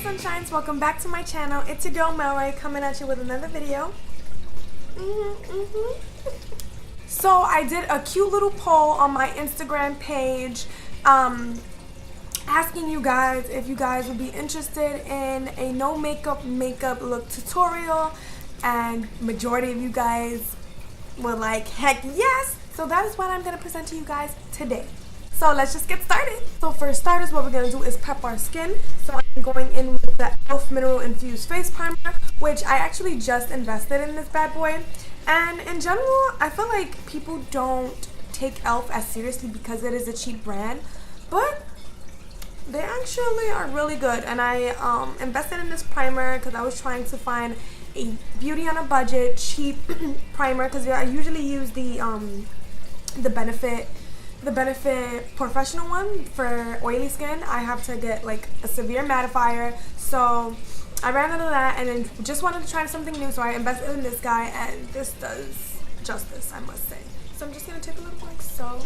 sunshines, welcome back to my channel. It's your girl Melray coming at you with another video. So I did a cute little poll on my Instagram page asking you guys if you guys would be interested in a no makeup look tutorial, and majority of you guys were like, heck yes. So that is what I'm going to present to you guys today. So let's just get started. So for starters, what we're going to do is prep our skin. So I'm going in with the e.l.f. Mineral Infused Face Primer, which I actually just invested in this bad boy. And in general, I feel like people don't take e.l.f. as seriously because it is a cheap brand. But they actually are really good. And I invested in this primer because I was trying to find a beauty on a budget, cheap primer. Because I usually use the Benefit Professional one for oily skin. I have to get like a severe mattifier, so I ran out of that and then just wanted to try something new, so I invested in this guy, and this does justice, I must say. So I'm just gonna take a little like so,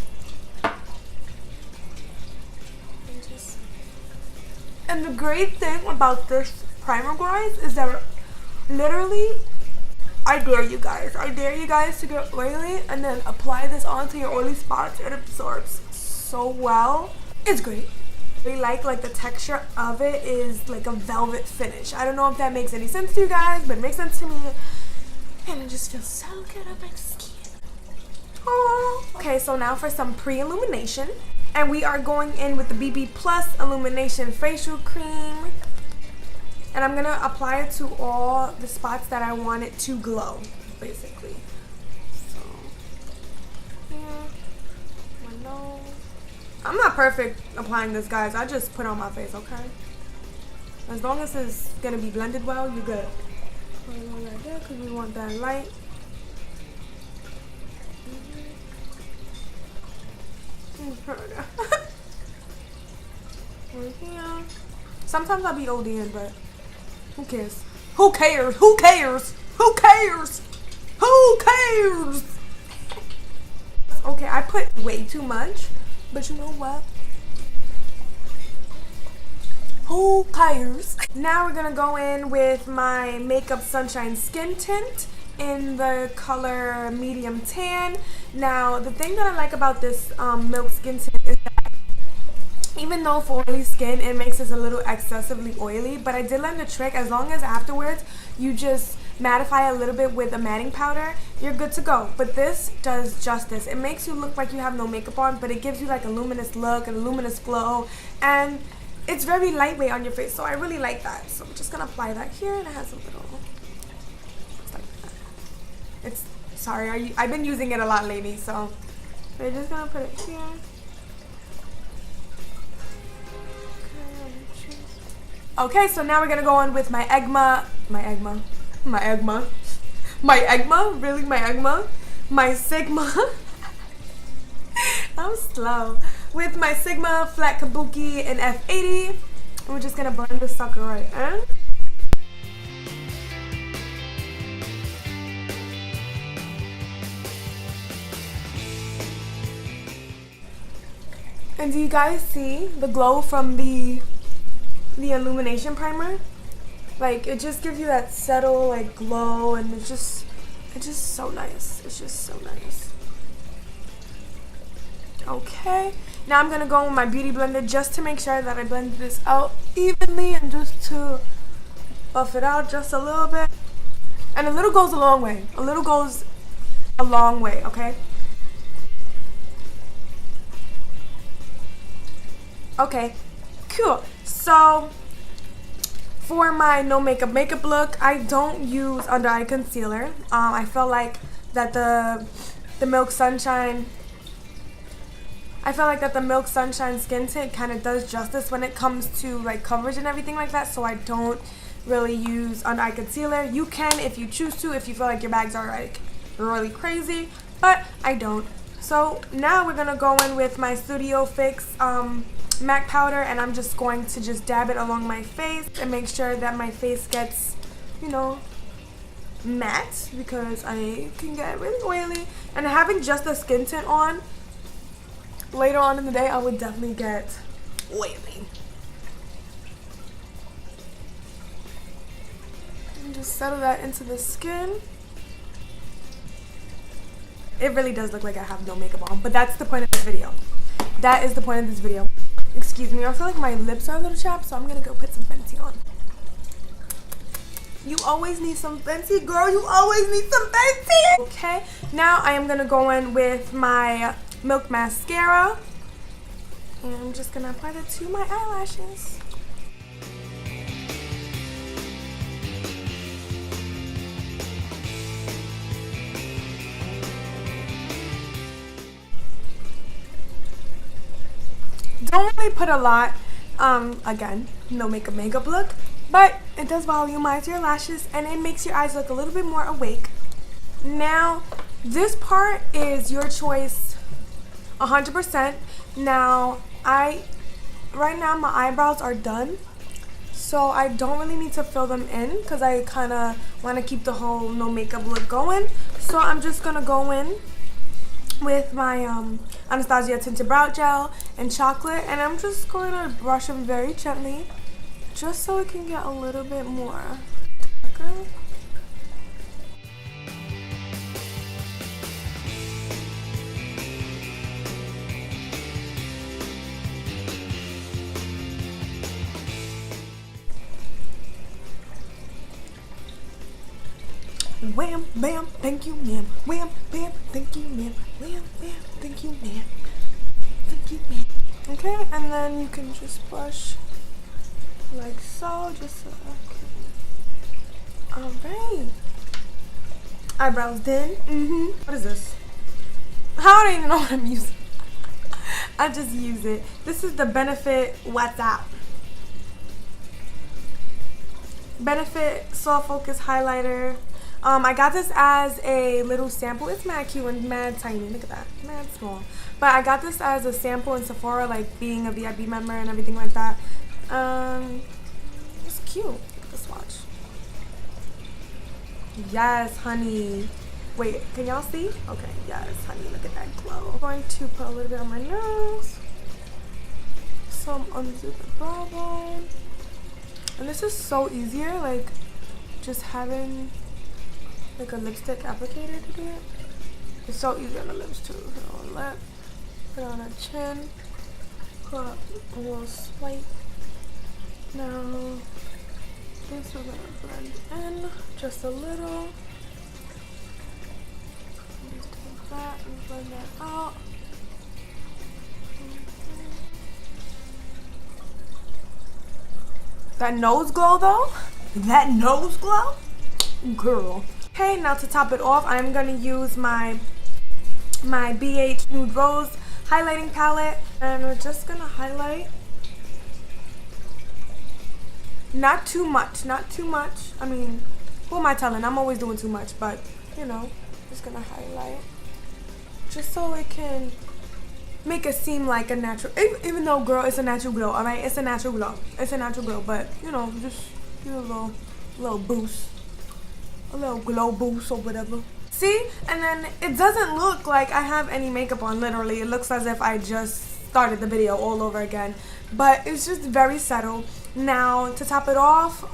and the great thing about this primer, guys, is that literally I dare you guys to get oily and then apply this onto your oily spots. It absorbs so well. It's great. I really like the texture of it is like a velvet finish. I don't know if that makes any sense to you guys, but it makes sense to me. And it just feels so good on my skin. Oh. Okay, so now for some pre-illumination. And we are going in with the BB Plus Illumination Facial Cream. And I'm going to apply it to all the spots that I want it to glow, basically. So, here, my nose. I'm not perfect applying this, guys. I just put it on my face, okay? As long as it's going to be blended well, you're good. Put it on right there because we want that light. Right here. Sometimes I'll be ODing, but who cares? Who cares? Who cares? Who cares? Who cares? Okay, I put way too much, but you know what? Who cares? Now we're gonna go in with my Makeup Sunshine Skin Tint in the color medium tan. Now, the thing that I like about this Milk Skin Tint is that even though for oily skin it makes us a little excessively oily, but I did learn the trick. As long as afterwards you just mattify a little bit with a matting powder, you're good to go. But this does justice. It makes you look like you have no makeup on, but it gives you like a luminous look, a luminous glow, and it's very lightweight on your face, so I really like that. So I'm just gonna apply that here, and it has a little, looks like that. It's, sorry, I've been using it a lot lately, so we're just gonna put it here. Okay, so now we're gonna go on with my Sigma. I'm slow. With my Sigma Flat Kabuki in F80. And we're just gonna blend this sucker right in. And do you guys see the glow from the illumination primer? Like, it just gives you that subtle like glow, and it's just so nice. It's just so nice. Okay, now I'm gonna go with my beauty blender just to make sure that I blend this out evenly and just to buff it out just a little bit. And a little goes a long way. A little goes a long way, okay? Okay, cool. So for my no makeup look, I don't use under eye concealer. I felt like that the Milk Sunshine Skin Tint kind of does justice when it comes to like coverage and everything like that, so I don't really use under eye concealer. You can if you choose to, if you feel like your bags are like really crazy, but I don't. So now we're gonna go in with my Studio Fix MAC powder, and I'm just going to just dab it along my face and make sure that my face gets, you know, matte, because I can get really oily. And having just a skin tint on later on in the day, I would definitely get oily. Just settle that into the skin. It really does look like I have no makeup on, but that's the point of this video. That is the point of this video. Excuse me, I feel like my lips are a little chapped, so I'm gonna go put some Fenty on. You always need some Fenty, girl. You always need some Fenty. Okay, now I am gonna go in with my Milk Mascara. And I'm just gonna apply that to my eyelashes. Don't really put a lot. Again, no makeup look, but it does volumize your lashes and it makes your eyes look a little bit more awake. Now, this part is your choice 100%. Now, right now my eyebrows are done, so I don't really need to fill them in because I kind of want to keep the whole no makeup look going. So I'm just gonna go in with my Anastasia tinted brow gel and chocolate, and I'm just going to brush them very gently just so it can get a little bit more darker. Wham, bam, thank you, ma'am. Wham, bam, thank you, ma'am. Wham, bam, thank you, ma'am. Thank you, ma'am. Okay, and then you can just brush like so, just so. Alright. Eyebrows done. What is this? I don't even know what I'm using. I just use it. This is the Benefit WhatsApp. Benefit Soft Focus Highlighter. I got this as a little sample. It's mad cute and mad tiny. Look at that. Mad small. But I got this as a sample in Sephora, like being a VIP member and everything like that. It's cute. Look at the swatch. Yes, honey. Wait, can y'all see? Okay, yes, honey. Look at that glow. I'm going to put a little bit on my nose. Some under the brow bone. And this is so easier, like just having like a lipstick applicator to do it. It's so easy on the lips too. Put on lip, put on a chin, put a little swipe. Now this we're gonna blend in just a little. Just take that and blend that out. That nose glow though? That nose glow? Girl. Okay, now to top it off, I'm gonna use my BH Nude Rose highlighting palette, and we're just gonna highlight. Not too much, not too much. I mean, who am I telling? I'm always doing too much, but you know, just gonna highlight just so it can make it seem like a natural, even though, girl, it's a natural glow. All right, it's a natural glow. It's a natural glow, but you know, just give it a little boost. A little glow boost or whatever. See? And then it doesn't look like I have any makeup on, literally. It looks as if I just started the video all over again. But it's just very subtle. Now, to top it off,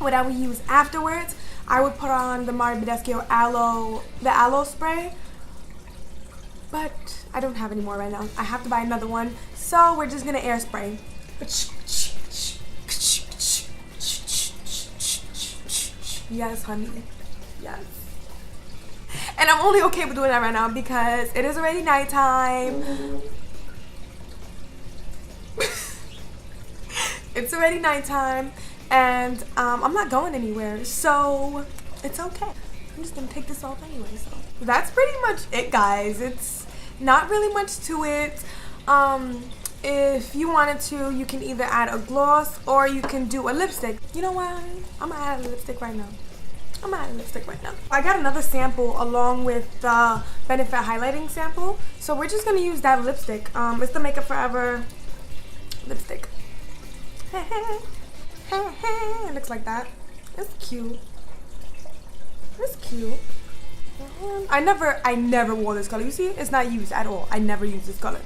what I would use afterwards, I would put on the Mario Badescu aloe spray. But I don't have any more right now. I have to buy another one. So we're just gonna air spray. Yes, honey. Yes. And I'm only okay with doing that right now because it is already nighttime. It's already nighttime and I'm not going anywhere, so it's okay. I'm just gonna take this off anyway. So that's pretty much it, guys. It's not really much to it. If you wanted to, you can either add a gloss or you can do a lipstick. You know what? I'm gonna add a lipstick right now. I got another sample along with the Benefit highlighting sample, so we're just gonna use that lipstick. It's the Makeup Forever lipstick. It looks like that. It's cute. It's cute. I never wore this color. You see, it's not used at all. I never used this color.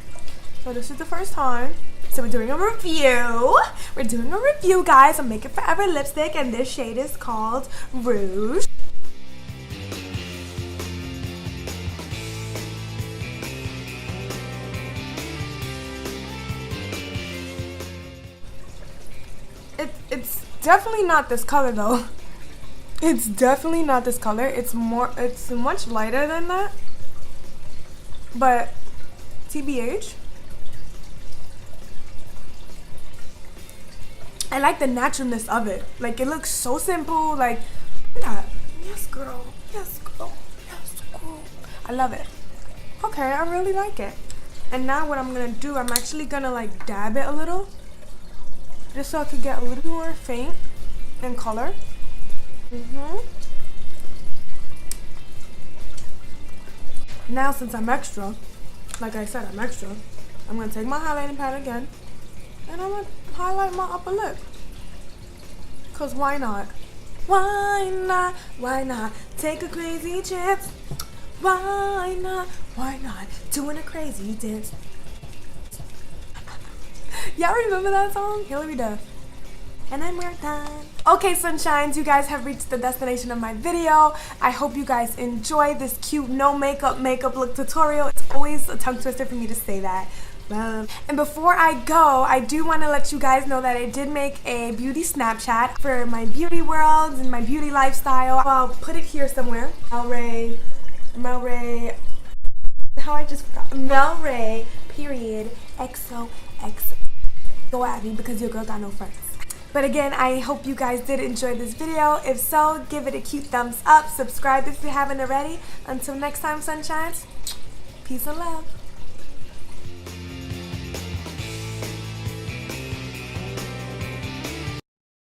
So this is the first time. It's So we're doing a review. We're doing a review, guys, of Make It Forever lipstick, and this shade is called Rouge. It's definitely not this color though. It's definitely not this color. It's much lighter than that. But TBH. I like the naturalness of it. Like, it looks so simple. Like, yeah. Yes, girl. Yes, girl. Yes, girl. I love it. Okay, I really like it. And now what I'm gonna do, I'm actually gonna like dab it a little, just so I could get a little more faint in color. Now, since I'm extra, like I said, I'm extra, I'm gonna take my highlighting pad again, and I'm gonna highlight my upper lip. Cause why not? Why not? Why not? Take a crazy chance. Why not? Why not? Doing a crazy dance. Y'all remember that song? Hillary Duff. And then we're done. Okay, sunshines, you guys have reached the destination of my video. I hope you guys enjoy this cute no makeup look tutorial. It's always a tongue twister for me to say that. And before I go, I do want to let you guys know that I did make a beauty Snapchat for my beauty world and my beauty lifestyle. I'll put it here somewhere. Melrey, how I just forgot. Melrey, period, XOXO. Go at me because your girl got no friends. But again, I hope you guys did enjoy this video. If so, give it a cute thumbs up. Subscribe if you haven't already. Until next time, sunshines, peace and love.